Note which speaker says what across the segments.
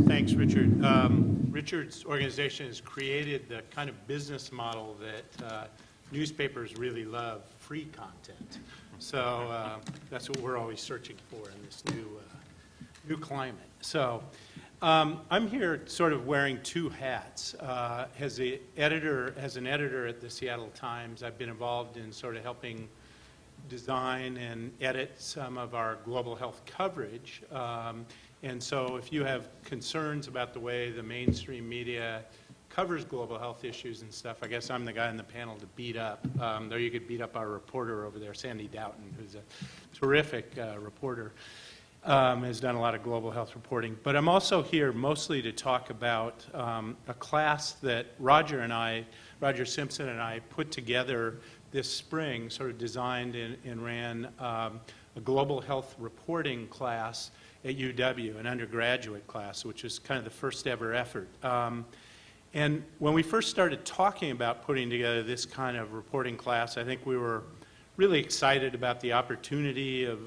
Speaker 1: Thanks, Richard. Richard's organization has created the kind of business model that newspapers really love, free content. So that's what we're always searching for in this new climate. So I'm here sort of wearing two hats. As an editor at the Seattle Times, I've been involved in sort of helping design and edit some of our global health coverage. And so if you have concerns about the way the mainstream media covers global health issues and stuff, I guess I'm the guy on the panel to beat up. Though you could beat up our reporter over there, Sandy Doughton, who's a terrific reporter, has done a lot of global health reporting. But I'm also here mostly to talk about a class that Roger Simpson and I put together this spring, sort of designed and ran a global health reporting class at UW, an undergraduate class, which is kind of the first ever effort. And when we first started talking about putting together this kind of reporting class, I think we were really excited about the opportunity of,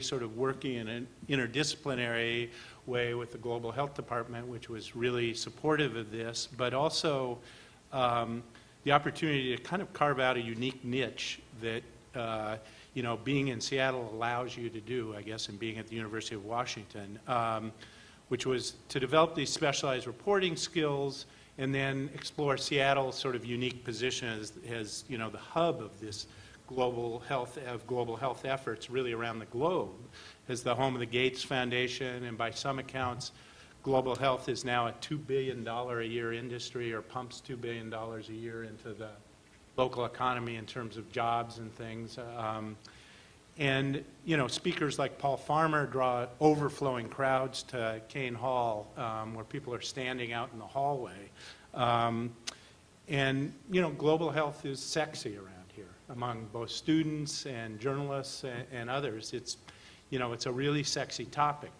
Speaker 1: sort of working in an interdisciplinary way with the Global Health Department, which was really supportive of this, but also the opportunity to kind of carve out a unique niche that being in Seattle allows you to do, I guess, and being at the University of Washington, which was to develop these specialized reporting skills and then explore Seattle's sort of unique position as the hub of this global health efforts really around the globe, as the home of the Gates Foundation, and by some accounts, global health is now a $2 billion a year industry, or pumps $2 billion a year into the local economy in terms of jobs and things. And speakers like Paul Farmer draw overflowing crowds to Kane Hall, where people are standing out in the hallway. And global health is sexy around here among both students and journalists and others. It's a really sexy topic.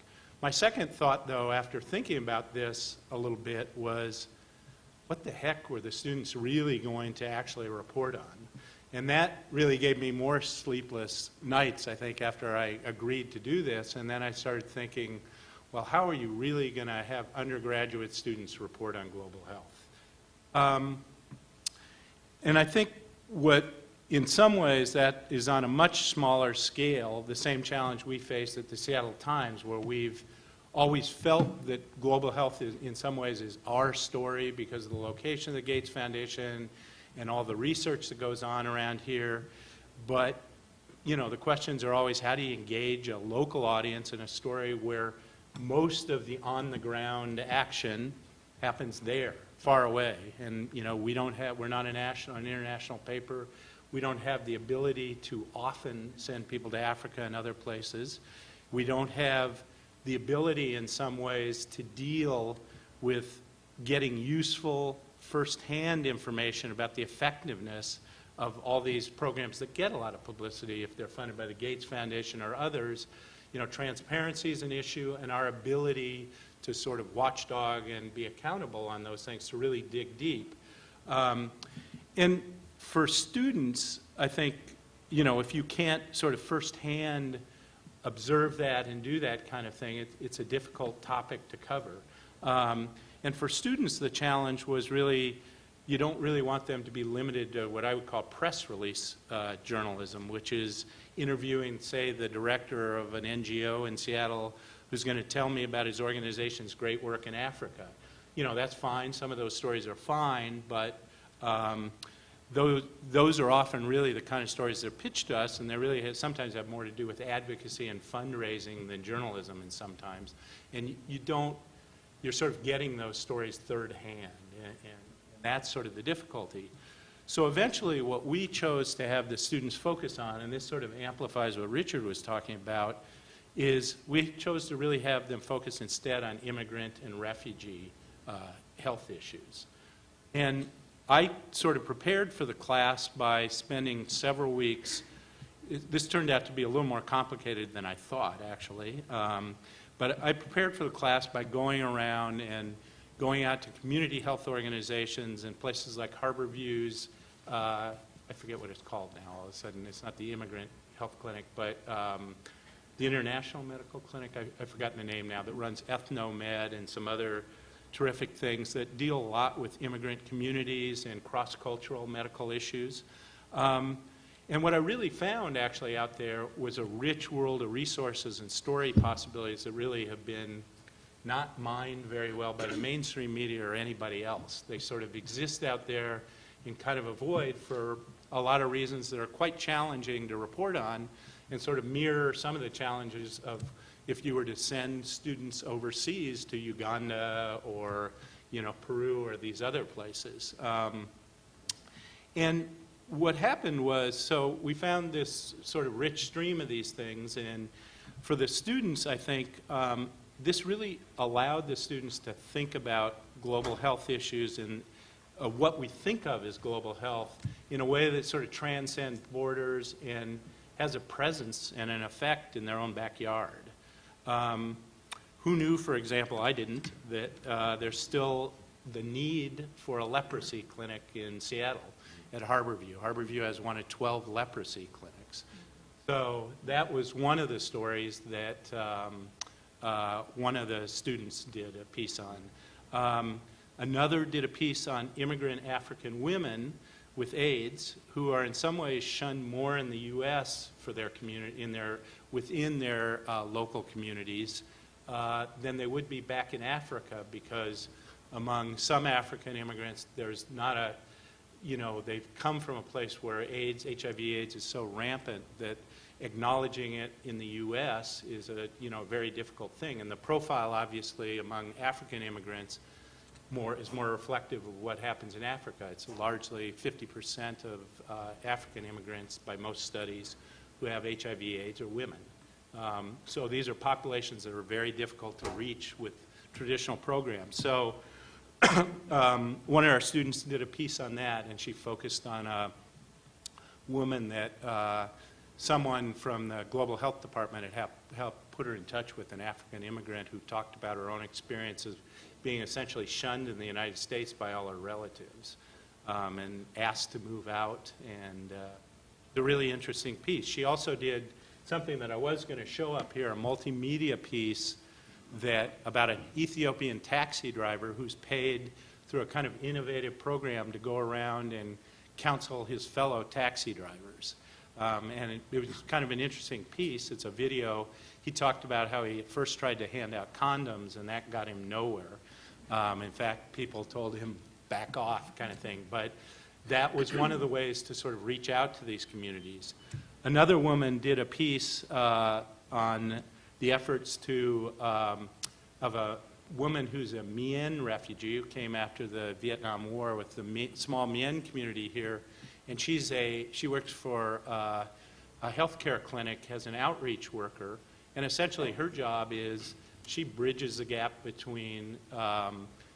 Speaker 1: My second thought, though, after thinking about this a little bit, was what the heck were the students really going to actually report on? And that really gave me more sleepless nights, I think, after I agreed to do this. And then I started thinking, well, how are you really going to have undergraduate students report on global health? And I think in some ways, that is on a much smaller scale, the same challenge we face at the Seattle Times, where we've always felt that global health in some ways is our story because of the location of the Gates Foundation and all the research that goes on around here. But, the questions are always, how do you engage a local audience in a story where most of the on-the-ground action happens there, far away? And, we're not an international paper. We don't have the ability to often send people to Africa and other places. We don't have the ability in some ways to deal with getting useful first-hand information about the effectiveness of all these programs that get a lot of publicity if they're funded by the Gates Foundation or others. Transparency is an issue, and our ability to sort of watchdog and be accountable on those things, to really dig deep. And for students, I think, if you can't sort of firsthand observe that and do that kind of thing, it's a difficult topic to cover. And for students, the challenge was really, you don't really want them to be limited to what I would call press release journalism, which is interviewing, say, the director of an NGO in Seattle who's going to tell me about his organization's great work in Africa. That's fine. Some of those stories are fine, but those are often really the kind of stories that are pitched to us, and they really sometimes have more to do with advocacy and fundraising than journalism, and sometimes. And you're sort of getting those stories third hand, and that's sort of the difficulty. So eventually what we chose to have the students focus on, and this sort of amplifies what Richard was talking about, is we chose to really have them focus instead on immigrant and refugee health issues. And I sort of prepared for the class by spending several weeks. This turned out to be a little more complicated than I thought, actually. But I prepared for the class by going around and going out to community health organizations in places like Harbor Views. I forget what it's called now all of a sudden. It's not the Immigrant Health Clinic, but the International Medical Clinic, I've forgotten the name now, that runs EthnoMed and some other terrific things that deal a lot with immigrant communities and cross-cultural medical issues. And what I really found actually out there was a rich world of resources and story possibilities that really have been not mined very well by the mainstream media or anybody else. They sort of exist out there in kind of a void for a lot of reasons that are quite challenging to report on and sort of mirror some of the challenges of if you were to send students overseas to Uganda or, you know, Peru or these other places. And what happened was, so we found this sort of rich stream of these things, and for the students, I think, this really allowed the students to think about global health issues and what we think of as global health in a way that sort of transcends borders and has a presence and an effect in their own backyard. Who knew, for example, I didn't, that there's still the need for a leprosy clinic in Seattle at Harborview. Harborview has one of 12 leprosy clinics. So that was one of the stories that one of the students did a piece on. Another did a piece on immigrant African women with AIDS who are in some ways shunned more in the U.S. for their community, within their local communities than they would be back in Africa, because among some African immigrants, there's not a, you know, they've come from a place where AIDS, HIV/AIDS is so rampant that acknowledging it in the U.S. is a, you know, very difficult thing. And the profile, obviously, among African immigrants is more reflective of what happens in Africa. It's largely 50% of African immigrants, by most studies, who have HIV/AIDS are women. So these are populations that are very difficult to reach with traditional programs. So one of our students did a piece on that, and she focused on a woman that someone from the Global Health Department had helped put her in touch with an African immigrant who talked about her own experiences being essentially shunned in the United States by all her relatives and asked to move out, and a really interesting piece. She also did something that I was going to show up here, a multimedia piece about an Ethiopian taxi driver who's paid through a kind of innovative program to go around and counsel his fellow taxi drivers. And it was kind of an interesting piece. It's a video. He talked about how he at first tried to hand out condoms, and that got him nowhere. In fact, people told him, back off, kind of thing. But that was one of the ways to sort of reach out to these communities. Another woman did a piece on the efforts of a woman who's a Mien refugee who came after the Vietnam War with the small Mien community here. And she works for a healthcare clinic as an outreach worker. And essentially her job is she bridges the gap between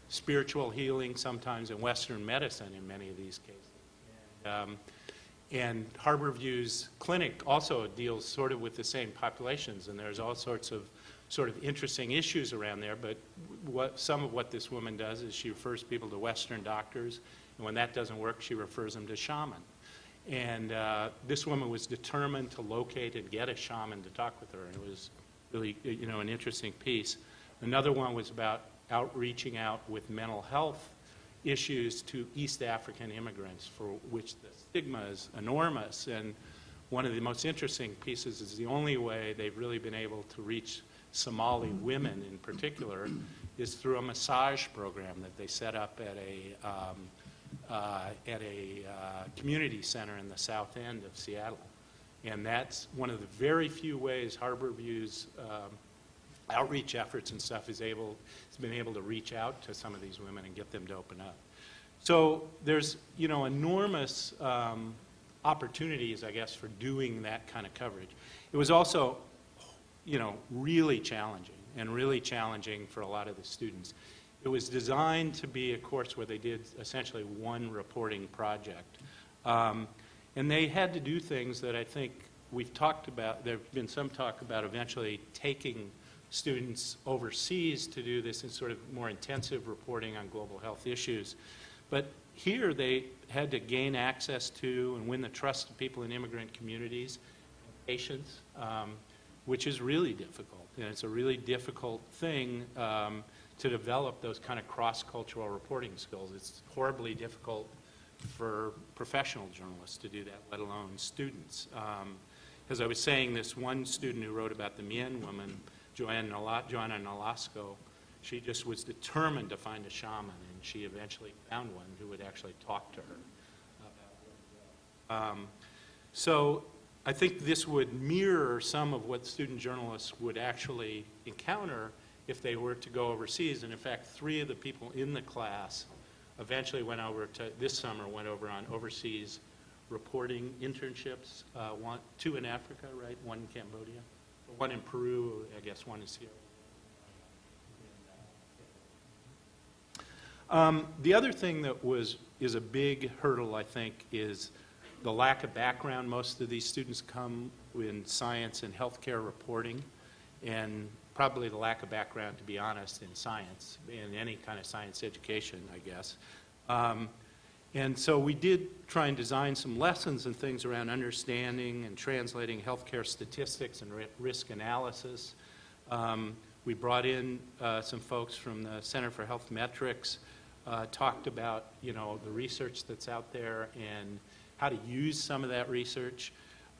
Speaker 1: spiritual healing sometimes and Western medicine in many of these cases. And Harborview's clinic also deals sort of with the same populations, and there's all sorts of sort of interesting issues around there. But some of what this woman does is she refers people to Western doctors, and when that doesn't work, she refers them to shaman. And this woman was determined to locate and get a shaman to talk with her, and it was really, you know, an interesting piece. Another one was about reaching out with mental health issues to East African immigrants, for which the stigma is enormous. And one of the most interesting pieces is the only way they've really been able to reach Somali women in particular is through a massage program that they set up at a community center in the south end of Seattle. And that's one of the very few ways Harborview's outreach efforts and stuff has been able to reach out to some of these women and get them to open up. So there's, you know, enormous opportunities, I guess, for doing that kind of coverage. It was also, you know, really challenging for a lot of the students. It was designed to be a course where they did essentially one reporting project. And they had to do things that I think we've talked about. There have been some talk about eventually taking students overseas to do this in sort of more intensive reporting on global health issues. But here they had to gain access to and win the trust of people in immigrant communities, patients, which is really difficult. And it's a really difficult thing to develop those kind of cross-cultural reporting skills. It's horribly difficult for professional journalists to do that, let alone students. As I was saying, this one student who wrote about the Mien woman, Joanna Nolasco, she just was determined to find a shaman, and she eventually found one who would actually talk to her about it. So I think this would mirror some of what student journalists would actually encounter if they were to go overseas. And in fact, 3 of the people in the class eventually went over to, this summer, went over on overseas reporting internships, 2 in Africa, right? 1 in Cambodia, 1 in Peru, I guess 1 in Sierra Leone. The other thing that is a big hurdle, I think, is the lack of background. Most of these students come in science and healthcare reporting, and probably the lack of background, to be honest, in science, in any kind of science education, I guess. And so we did try and design some lessons and things around understanding and translating healthcare statistics and risk analysis. We brought in some folks from the Center for Health Metrics, talked about, you know, the research that's out there and how to use some of that research.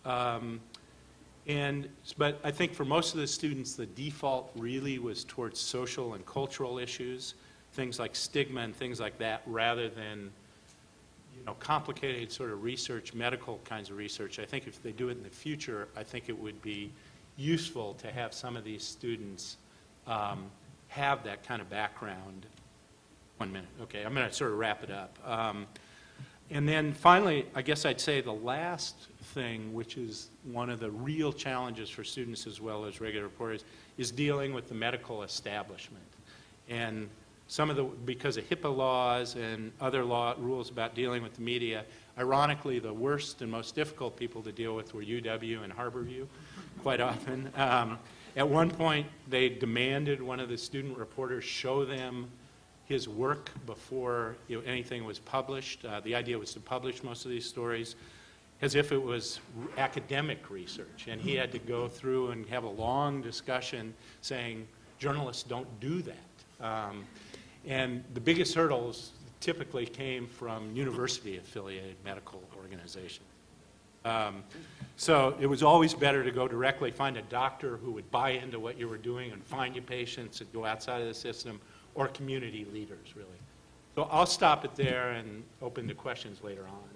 Speaker 1: But I think for most of the students, the default really was towards social and cultural issues, things like stigma and things like that, rather than, you know, complicated sort of research, medical kinds of research. I think if they do it in the future, I think it would be useful to have some of these students have that kind of background. 1 minute, okay, I'm going to sort of wrap it up. And then finally, I guess I'd say the last thing, which is one of the real challenges for students as well as regular reporters, is dealing with the medical establishment. And some of the, because of HIPAA laws and other rules about dealing with the media, ironically, the worst and most difficult people to deal with were UW and Harborview, quite often. At one point, they demanded one of the student reporters show them his work before, you know, anything was published. The idea was to publish most of these stories as if it was academic research. And he had to go through and have a long discussion saying, journalists don't do that. And the biggest hurdles typically came from university-affiliated medical organizations. So it was always better to go directly, find a doctor who would buy into what you were doing and find you patients and go outside of the system, or community leaders, really. So I'll stop it there and open to questions later on.